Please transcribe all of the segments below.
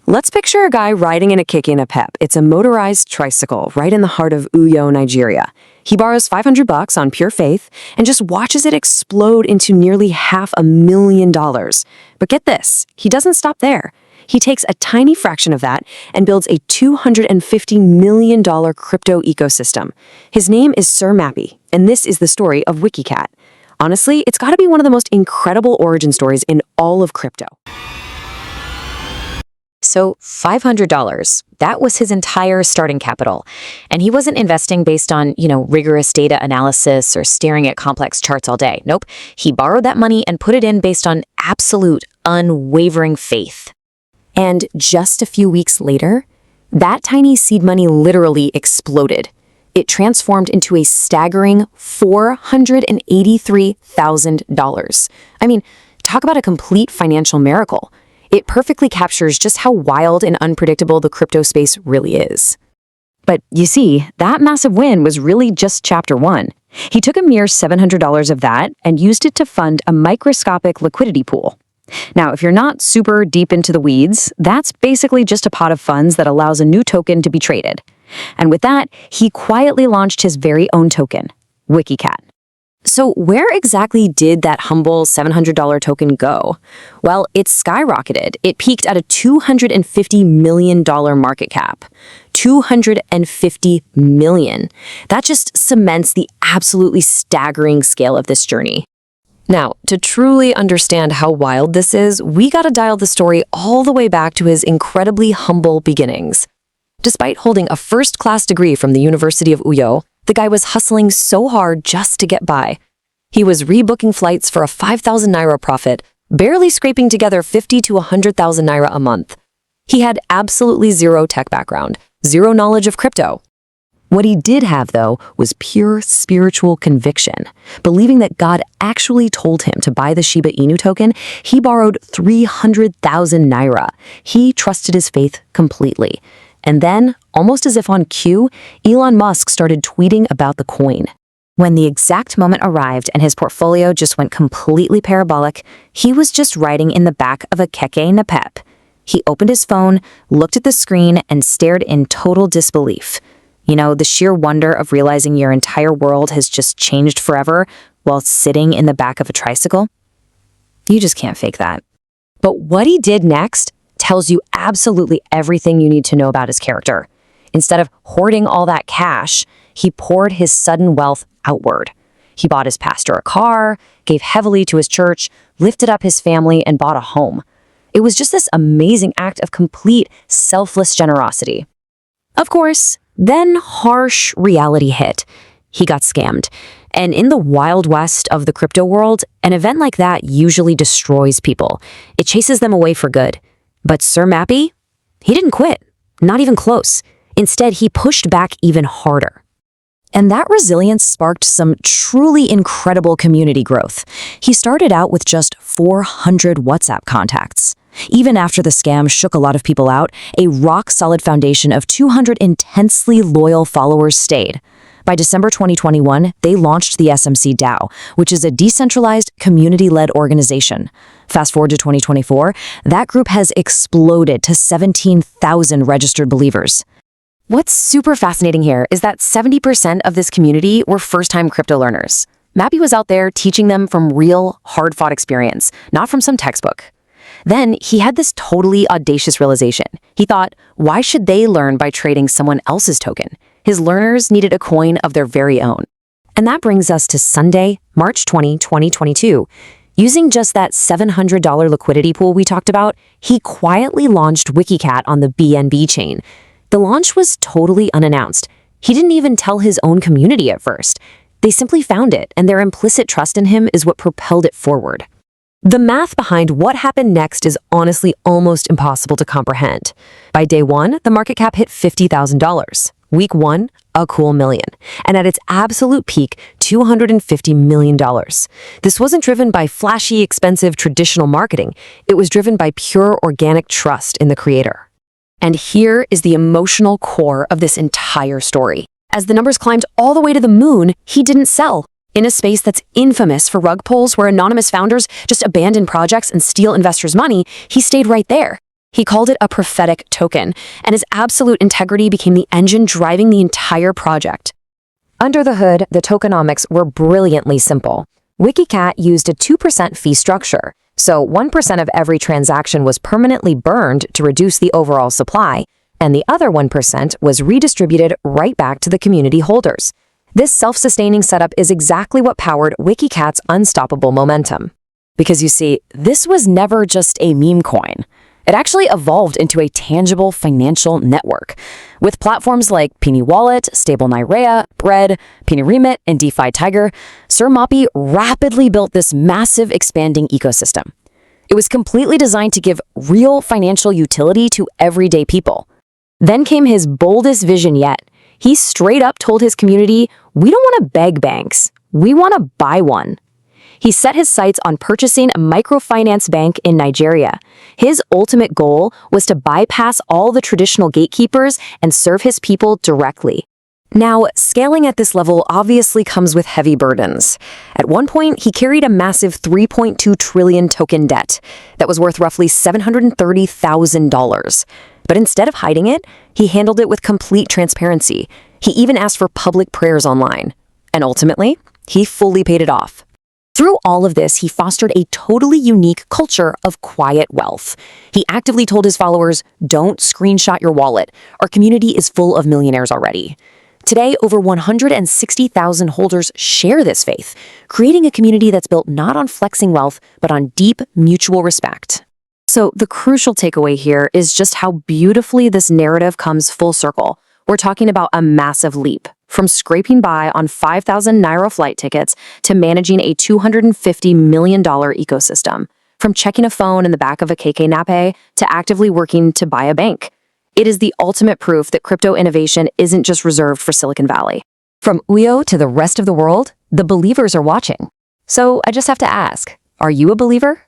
Let's picture a guy riding in a Keke Napep. It's a motorized tricycle right in the heart of Uyo, Nigeria. He borrows $500 on pure faith and just watches it explode into nearly $500,000. But get this, he doesn't stop there. He takes a tiny fraction of that and builds a $250 million crypto ecosystem. His name is Sir Mapy, and this is the story of WikiCat. Honestly, it's got to be one of the most incredible origin stories in all of crypto. So $500, that was his entire starting capital. And he wasn't investing based on, rigorous data analysis or staring at complex charts all day. Nope. He borrowed that money and put it in based on absolute, unwavering faith. And just a few weeks later, that tiny seed money literally exploded. It transformed into a staggering $483,000. I mean, talk about a complete financial miracle. It perfectly captures just how wild and unpredictable the crypto space really is. But you see, that massive win was really just chapter one. He took a mere $700 of that and used it to fund a microscopic liquidity pool. Now, if you're not super deep into the weeds, that's basically just a pot of funds that allows a new token to be traded. And with that, he quietly launched his very own token, WikiCat. So where exactly did that humble $700 token go? Well, it skyrocketed. It peaked at a $250 million market cap. $250 million. That just cements the absolutely staggering scale of this journey. Now, to truly understand how wild this is, we gotta dial the story all the way back to his incredibly humble beginnings. Despite holding a first-class degree from the University of Uyo, the guy was hustling so hard just to get by. He was rebooking flights for a 5,000 Naira profit, barely scraping together 50 to 100,000 Naira a month. He had absolutely zero tech background, zero knowledge of crypto. What he did have, though, was pure spiritual conviction. Believing that God actually told him to buy the Shiba Inu token, he borrowed 300,000 Naira. He trusted his faith completely. And then, almost as if on cue, Elon Musk started tweeting about the coin. When the exact moment arrived and his portfolio just went completely parabolic, he was just riding in the back of a Keke Napep. He opened his phone, looked at the screen, and stared in total disbelief. The sheer wonder of realizing your entire world has just changed forever while sitting in the back of a tricycle. You just can't fake that. But what he did next tells you absolutely everything you need to know about his character. Instead of hoarding all that cash, he poured his sudden wealth outward. He bought his pastor a car, gave heavily to his church, lifted up his family, and bought a home. It was just this amazing act of complete, selfless generosity. Of course, then harsh reality hit. He got scammed. And in the wild west of the crypto world, an event like that usually destroys people. It chases them away for good. But Sir Mapy, he didn't quit. Not even close. Instead, he pushed back even harder. And that resilience sparked some truly incredible community growth. He started out with just 400 WhatsApp contacts. Even after the scam shook a lot of people out, a rock-solid foundation of 200 intensely loyal followers stayed. By December 2021, they launched the SMC DAO, which is a decentralized, community-led organization. Fast forward to 2024, that group has exploded to 17,000 registered believers. What's super fascinating here is that 70% of this community were first-time crypto learners. Mapy was out there teaching them from real, hard-fought experience, not from some textbook. Then he had this totally audacious realization. He thought, why should they learn by trading someone else's token? His learners needed a coin of their very own. And that brings us to Sunday, March 20, 2022. Using just that $700 liquidity pool we talked about, he quietly launched WikiCat on the BNB chain. The launch was totally unannounced. He didn't even tell his own community at first. They simply found it, and their implicit trust in him is what propelled it forward. The math behind what happened next is honestly almost impossible to comprehend. By day one, the market cap hit $50,000. Week one, a cool million. And at its absolute peak, $250 million. This wasn't driven by flashy, expensive, traditional marketing. It was driven by pure organic trust in the creator. And here is the emotional core of this entire story. As the numbers climbed all the way to the moon, he didn't sell. In a space that's infamous for rug pulls where anonymous founders just abandon projects and steal investors' money, he stayed right there. He called it a prophetic token, and his absolute integrity became the engine driving the entire project. Under the hood, the tokenomics were brilliantly simple. WikiCat used a 2% fee structure, so 1% of every transaction was permanently burned to reduce the overall supply, and the other 1% was redistributed right back to the community holders. This self-sustaining setup is exactly what powered WikiCat's unstoppable momentum. Because you see, this was never just a meme coin. It actually evolved into a tangible financial network. With platforms like Pini Wallet, StableNaira, Bread, Pini Remit, and DeFi Tiger, Sir Mapy rapidly built this massive expanding ecosystem. It was completely designed to give real financial utility to everyday people. Then came his boldest vision yet. He straight up told his community, "We don't want to beg banks. We want to buy one." He set his sights on purchasing a microfinance bank in Nigeria. His ultimate goal was to bypass all the traditional gatekeepers and serve his people directly. Now, scaling at this level obviously comes with heavy burdens. At one point, he carried a massive 3.2 trillion token debt that was worth roughly $730,000. But instead of hiding it, he handled it with complete transparency. He even asked for public prayers online. And ultimately, he fully paid it off. Through all of this, he fostered a totally unique culture of quiet wealth. He actively told his followers, "Don't screenshot your wallet. Our community is full of millionaires already." Today, over 160,000 holders share this faith, creating a community that's built not on flexing wealth, but on deep mutual respect. So the crucial takeaway here is just how beautifully this narrative comes full circle. We're talking about a massive leap, from scraping by on 5,000 Naira flight tickets to managing a $250 million ecosystem, from checking a phone in the back of a Keke Napep to actively working to buy a bank. It is the ultimate proof that crypto innovation isn't just reserved for Silicon Valley. From Uyo to the rest of the world, the believers are watching. So I just have to ask, are you a believer?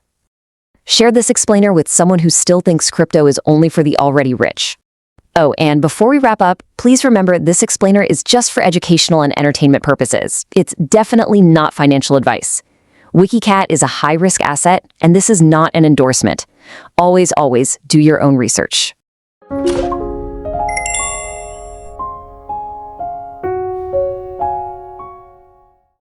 Share this explainer with someone who still thinks crypto is only for the already rich. Oh, and before we wrap up, please remember this explainer is just for educational and entertainment purposes. It's definitely not financial advice. WikiCat is a high-risk asset, and this is not an endorsement. Always, always do your own research.